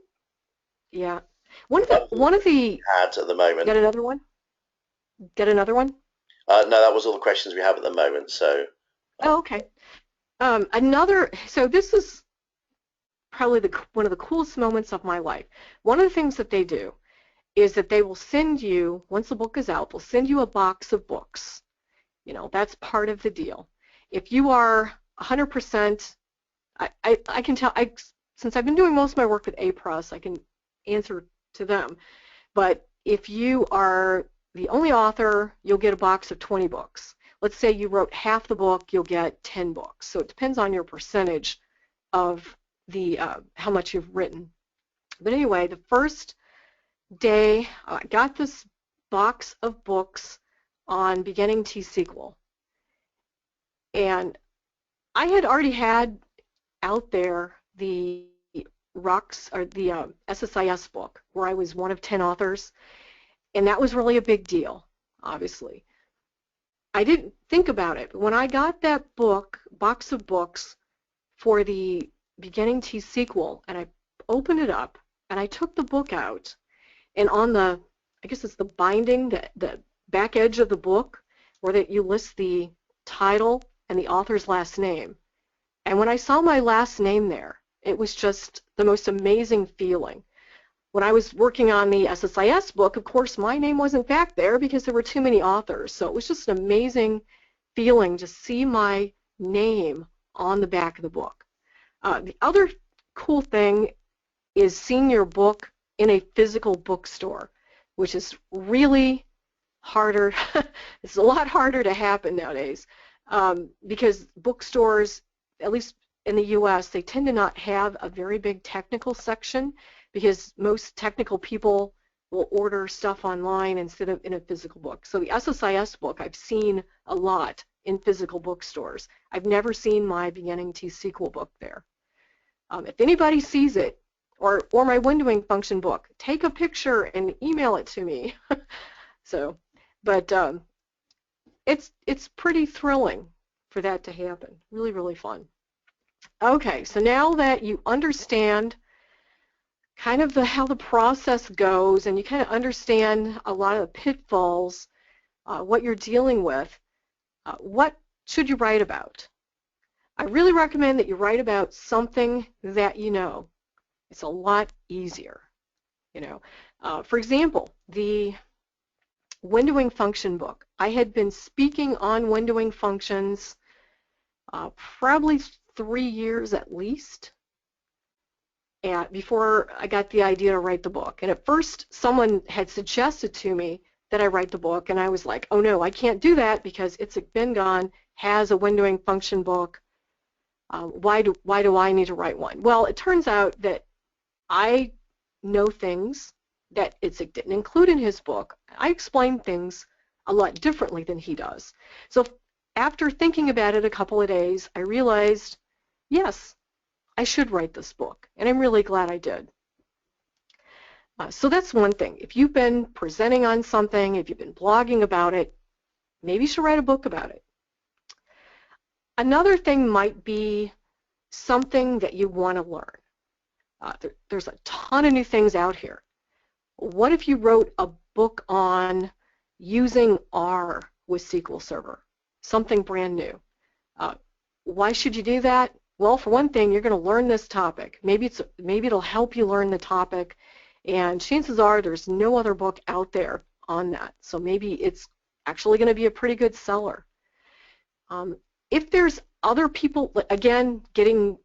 Yeah. One of the ads at the moment. Got another one? Got another one? No, that was all the questions we have at the moment. So. Oh, okay. So this is probably one of the coolest moments of my life. One of the things that they do is that they will send you, once the book is out, they'll send you a box of books. You know, that's part of the deal. If you are 100%, I can tell, since I've been doing most of my work with A-Press, I can answer to them. But if you are the only author, you'll get a box of 20 books. Let's say you wrote half the book, you'll get 10 books. So it depends on your percentage of the how much you've written. But anyway, the first day I got this box of books, on beginning T-SQL. And I had already had out there the ROCS, or the SSIS book, where I was one of 10 authors, and that was really a big deal, obviously. I didn't think about it, but when I got that box of books for the beginning T-SQL, and I opened it up, and I took the book out, and on the, I guess it's the binding, the back edge of the book, where that you list the title and the author's last name. And when I saw my last name there, it was just the most amazing feeling. When I was working on the SSIS book, of course, my name wasn't back there because there were too many authors. So it was just an amazing feeling to see my name on the back of the book. The other cool thing is seeing your book in a physical bookstore, which is really harder. It's a lot harder to happen nowadays because bookstores, at least in the US, they tend to not have a very big technical section because most technical people will order stuff online instead of in a physical book. So the SSIS book I've seen a lot in physical bookstores. I've never seen my beginning T-SQL book there. If anybody sees it, or my windowing function book, take a picture and email it to me. So, but it's pretty thrilling for that to happen. Really, really fun. Okay, so now that you understand kind of how the process goes and you kind of understand a lot of the pitfalls, what you're dealing with, what should you write about? I really recommend that you write about something that you know. It's a lot easier, you know. For example, the windowing function book. I had been speaking on windowing functions probably 3 years at least before I got the idea to write the book. And at first, someone had suggested to me that I write the book, and I was like, oh no, I can't do that because It's Been Gone has a windowing function book. Why do I need to write one? Well, it turns out that I know things that Itzik didn't include in his book. I explain things a lot differently than he does. So after thinking about it a couple of days, I realized, yes, I should write this book, and I'm really glad I did. So that's one thing. If you've been presenting on something, if you've been blogging about it, maybe you should write a book about it. Another thing might be something that you want to learn. There's a ton of new things out here. What if you wrote a book on using R with SQL Server? Something brand new. Why should you do that? Well, for one thing, you're going to learn this topic. Maybe it'll help you learn the topic, and chances are there's no other book out there on that. So maybe it's actually going to be a pretty good seller. If there's other people, again, getting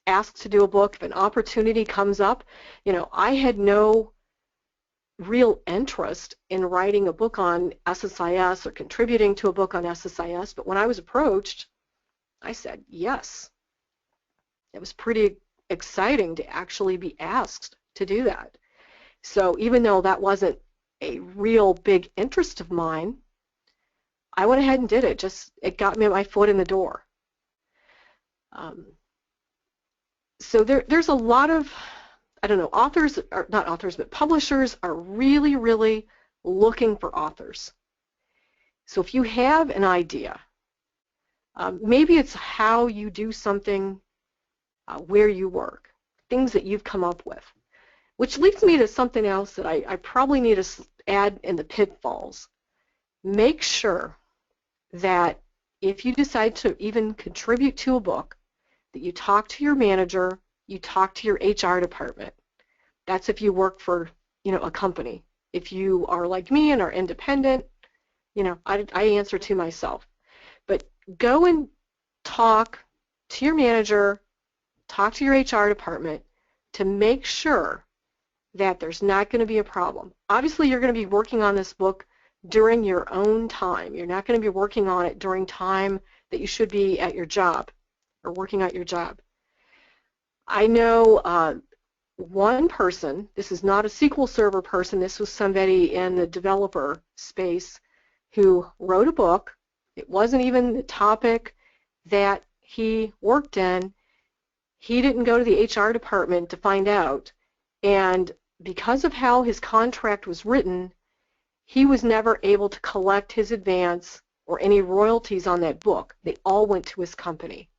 asked to do a book, if an opportunity comes up, you know, I had no real interest in writing a book on SSIS or contributing to a book on SSIS, but when I was approached, I said yes. It was pretty exciting to actually be asked to do that. So even though that wasn't a real big interest of mine, I went ahead and did it. It got me my foot in the door. So there's a lot of, I don't know, authors, or not authors, but publishers are really, really looking for authors. So if you have an idea, maybe it's how you do something where you work, things that you've come up with, which leads me to something else that I probably need to add in the pitfalls. Make sure that if you decide to even contribute to a book, that you talk to your manager, you talk to your HR department. That's if you work for, you know, a company. If you are like me and are independent, you know, I answer to myself. But go and talk to your manager, talk to your HR department to make sure that there's not going to be a problem. Obviously, you're going to be working on this book during your own time. You're not going to be working on it during time that you should be at your job or working at your job. I know one person, this is not a SQL Server person, this was somebody in the developer space who wrote a book. It wasn't even the topic that he worked in. He didn't go to the HR department to find out, and because of how his contract was written, he was never able to collect his advance or any royalties on that book. They all went to his company.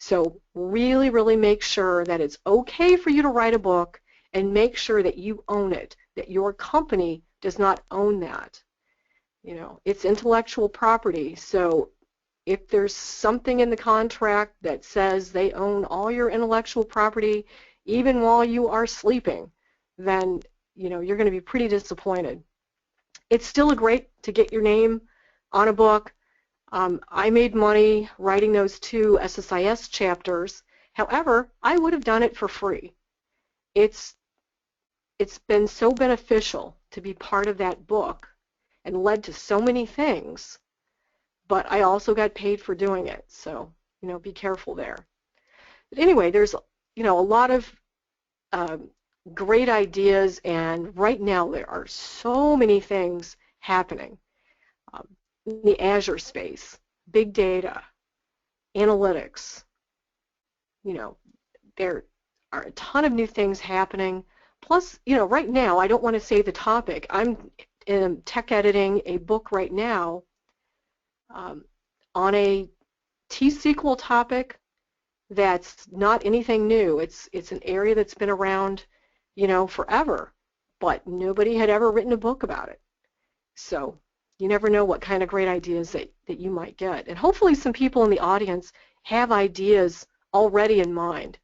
So really, really make sure that it's okay for you to write a book, and make sure that you own it, that your company does not own that. You know, it's intellectual property, so if there's something in the contract that says they own all your intellectual property, even while you are sleeping, then, you know, you're going to be pretty disappointed. It's still great to get your name on a book. I made money writing those 2 SSIS chapters. However, I would have done it for free. It's been so beneficial to be part of that book and led to so many things, but I also got paid for doing it, so, you know, be careful there. But anyway, there's, you know, a lot of great ideas, and right now there are so many things happening in the Azure space, big data, analytics. You know, there are a ton of new things happening. Plus, you know, right now, I don't want to say the topic. I'm tech editing a book right now on a T-SQL topic that's not anything new. It's an area that's been around, you know, forever, but nobody had ever written a book about it. So you never know what kind of great ideas that you might get. And hopefully some people in the audience have ideas already in mind.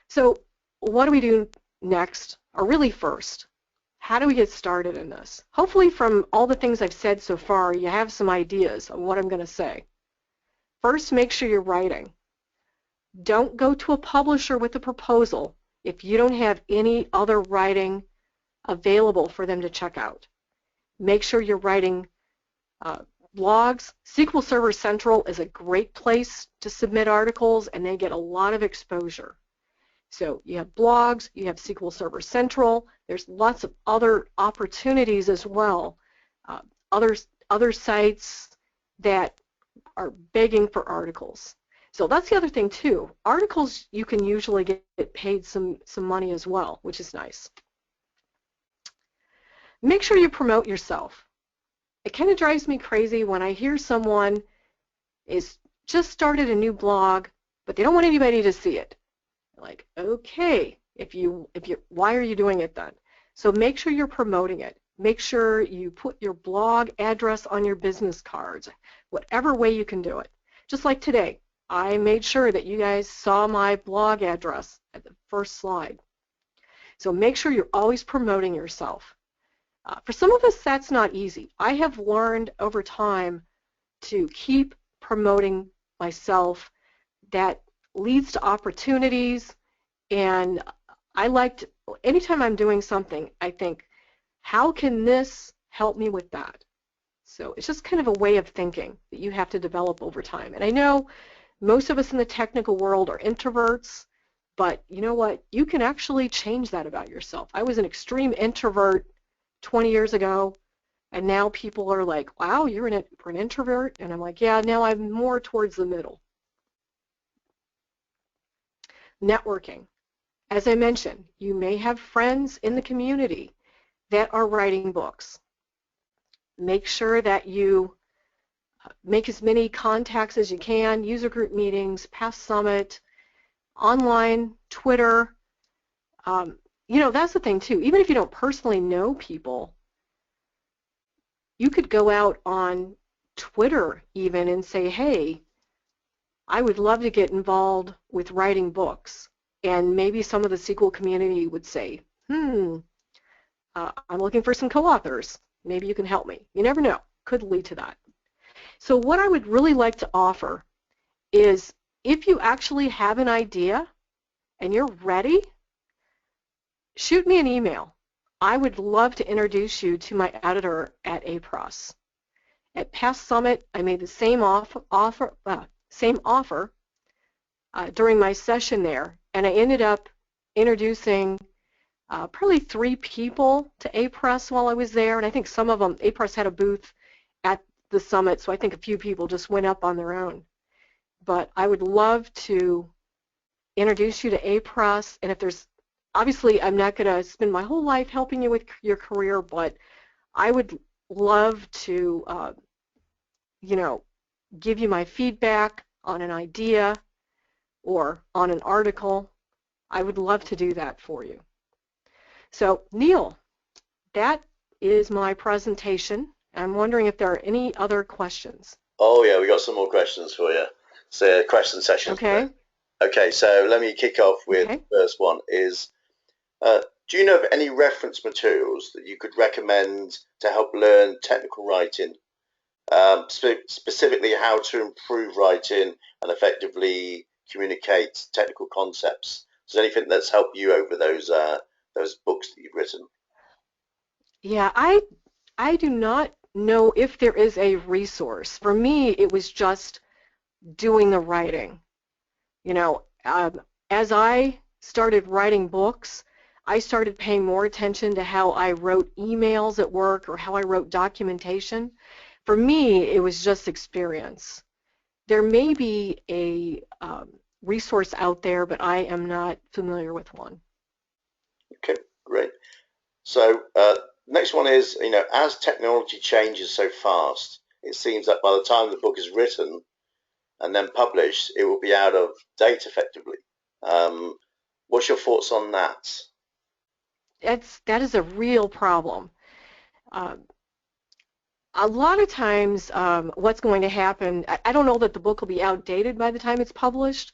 So what do we do next, or really first? How do we get started in this? Hopefully from all the things I've said so far, you have some ideas of what I'm going to say. First, make sure you're writing. Don't go to a publisher with a proposal if you don't have any other writing available for them to check out. Make sure you're writing blogs. SQL Server Central is a great place to submit articles, and they get a lot of exposure. So you have blogs, you have SQL Server Central, there's lots of other opportunities as well, other sites that are begging for articles. So that's the other thing too. Articles, you can usually get paid some money as well, which is nice. Make sure you promote yourself. It kind of drives me crazy when I hear someone is just started a new blog, but they don't want anybody to see it. Like, okay, why are you doing it then? So make sure you're promoting it. Make sure you put your blog address on your business cards, whatever way you can do it. Just like today, I made sure that you guys saw my blog address at the first slide. So make sure you're always promoting yourself. For some of us, that's not easy. I have learned over time to keep promoting myself. That leads to opportunities, and I like anytime I'm doing something, I think, how can this help me with that? So it's just kind of a way of thinking that you have to develop over time. And I know most of us in the technical world are introverts, but you know what? You can actually change that about yourself. I was an extreme introvert 20 years ago, and now people are like, wow, you're an introvert? And I'm like, yeah, now I'm more towards the middle. Networking. As I mentioned, you may have friends in the community that are writing books. Make sure that you make as many contacts as you can, user group meetings, past summit, online, Twitter. You know, that's the thing too. Even if you don't personally know people, you could go out on Twitter even and say, hey, I would love to get involved with writing books. And maybe some of the SQL community would say, I'm looking for some co-authors. Maybe you can help me. You never know. Could lead to that. So what I would really like to offer is if you actually have an idea and you're ready, shoot me an email. I would love to introduce you to my editor at APROS. At Past Summit, I made the same offer during my session there, and I ended up introducing probably 3 people to A-Press while I was there, and I think some of them, A-Press had a booth at the summit, so I think a few people just went up on their own. But I would love to introduce you to A-Press, and if there's, obviously I'm not going to spend my whole life helping you with your career, but I would love to, you know, give you my feedback on an idea or on an article. I would love to do that for you. So, Neil, that is my presentation. I'm wondering if there are any other questions. Oh yeah, we got some more questions for you. So question session. Okay. Okay, so let me kick off with Okay. the first one is, do you know of any reference materials that you could recommend to help learn technical writing, specifically how to improve writing and effectively communicate technical concepts? Is there anything that's helped you over those books that you've written? Yeah, I do not know if there is a resource. For me, it was just doing the writing. You know, as I started writing books, I started paying more attention to how I wrote emails at work or how I wrote documentation. For me, it was just experience. There may be a resource out there, but I am not familiar with one. Okay, great. So next one is, as technology changes so fast, it seems that by the time the book is written and then published, it will be out of date effectively. Um, what's your thoughts on that? That is a real problem. Uh, a lot of times what's going to happen, I don't know that the book will be outdated by the time it's published,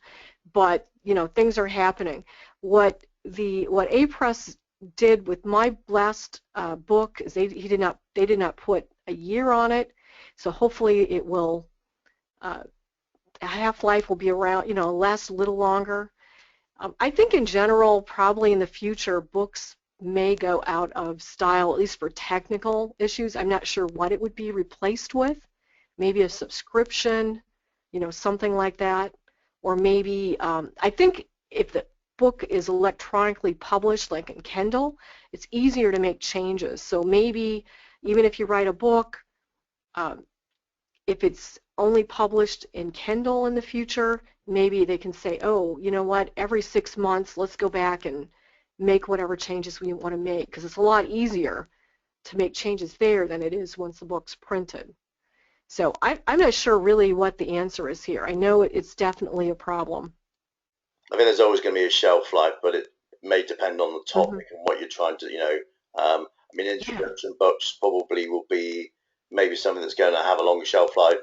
but things are happening. What A-Press did with my last book is they did not put a year on it, so hopefully it will half-life will be around, last a little longer. I think in general, probably in the future, books may go out of style, at least for technical issues. I'm not sure what it would be replaced with. Maybe a subscription, something like that. Or maybe, I think if the book is electronically published, like in Kindle, it's easier to make changes. So maybe even if you write a book, if it's only published in Kindle in the future, maybe they can say, oh, you know what, every 6 months, let's go back and make whatever changes we want to make, because it's a lot easier to make changes there than it is once the book's printed. So I'm not sure really what the answer is here. I know it's definitely a problem. I think there's always going to be a shelf life, but it may depend on the Mm-hmm. topic and what you're trying to, I mean, Yeah, introduction books probably will be maybe something that's going to have a longer shelf life,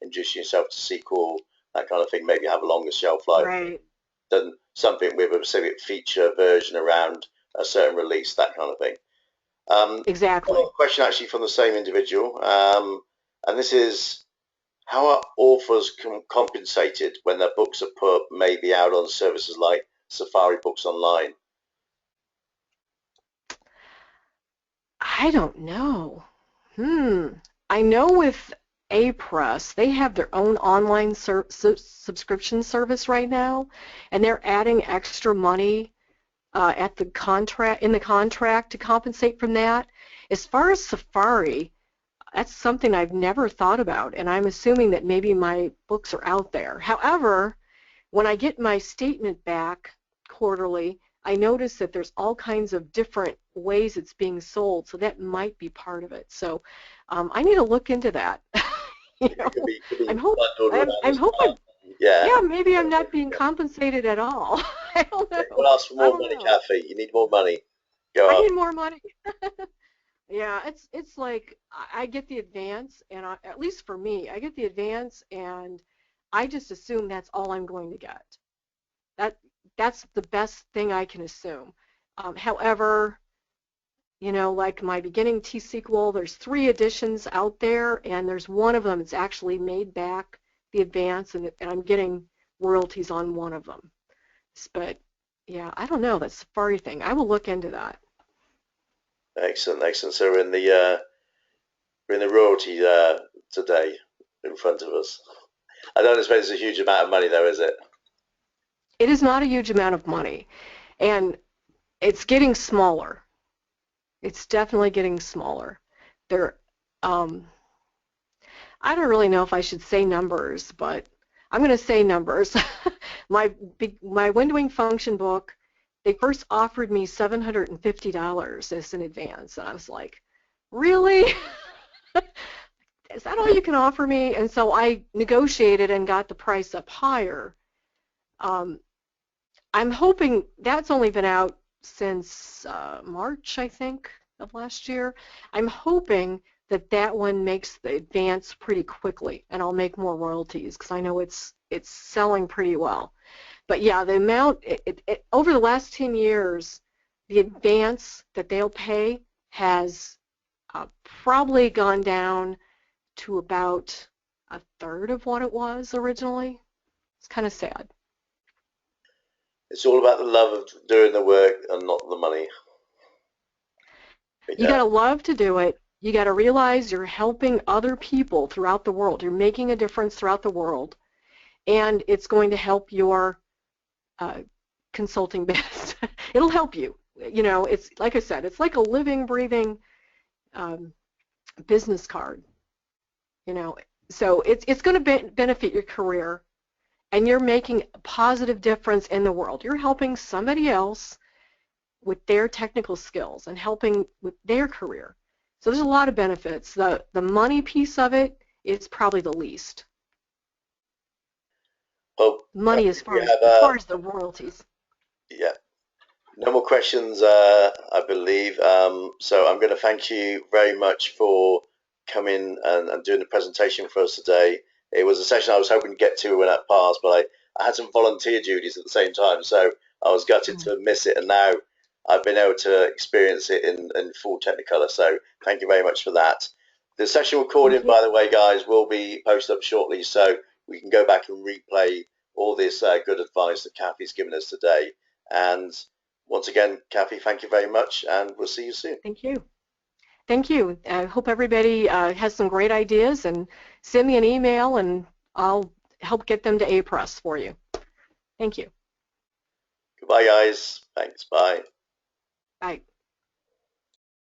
introducing yourself to SQL, that kind of thing, maybe have a longer shelf life right. than something with a specific feature version around a certain release, that kind of thing. Exactly. A question actually from the same individual, and this is, how are authors compensated when their books are put maybe out on services like Safari Books Online? I don't know. I know with A-Press, they have their own online subscription service right now, and they're adding extra money at the contract to compensate from that. As far as Safari, that's something I've never thought about, and I'm assuming that maybe my books are out there. However, when I get my statement back quarterly, I notice that there's all kinds of different ways it's being sold, so that might be part of it. So I need to look into that. you It know, could be I'm hope bundled around I'm as well. hoping. Yeah. Yeah, maybe I'm not being compensated at all. I don't know. We'll ask for I more don't money, know. Kathy. You need more money. Go I on. need more money. Yeah, it's like I get the advance, and at least for me, I get the advance, and I just assume that's all I'm going to get. That that's the best thing I can assume. However, like my beginning T-sequel, there's 3 editions out there, and there's one of them that's actually made back the advance, and I'm getting royalties on one of them. But yeah, I don't know, that Safari thing. I will look into that. Excellent, excellent. So we're in the royalty today in front of us. I don't expect it's a huge amount of money though, is it? it is not a huge amount of money, and it's getting smaller. It's definitely getting smaller. There, um, I don't really know if I should say numbers, but I'm going to say numbers. My windowing function book, they first offered me $750 as an advance, and I was like, really? Is that all you can offer me? And so I negotiated and got the price up higher. Um, I'm hoping that's only been out since March, I think, of last year. I'm hoping that that one makes the advance pretty quickly, and I'll make more royalties because I know it's selling pretty well. But yeah, the amount over the last 10 years, the advance that they'll pay has probably gone down to about a third of what it was originally. It's kind of sad. It's all about the love of doing the work and not the money. But You yeah, got to love to do it. You got to realize you're helping other people throughout the world. You're making a difference throughout the world, and it's going to help your uh, consulting business. It'll help you. You know, it's like I said, it's like a living, breathing um, business card. You know, so it's going to benefit your career, and you're making a positive difference in the world. You're helping somebody else with their technical skills and helping with their career. So there's a lot of benefits. The money piece of it is probably the least. well, Money Kathi, we have as far as the royalties. yeah, no more questions, I believe. So I'm going to thank you very much for coming and doing the presentation for us today. It was a session I was hoping to get to when I passed, but I had some volunteer duties at the same time, so I was gutted Mm. to miss it. And now I've been able to experience it in full Technicolor. So thank you very much for that. The session recording, Thank you. by the way, guys, will be posted up shortly, so we can go back and replay all this good advice that Kathy's given us today. And once again, Kathi, thank you very much, and we'll see you soon. Thank you. Thank you. I hope everybody has some great ideas, and send me an email and I'll help get them to A-Press for you. Thank you. Goodbye, guys. Thanks. Bye. Bye.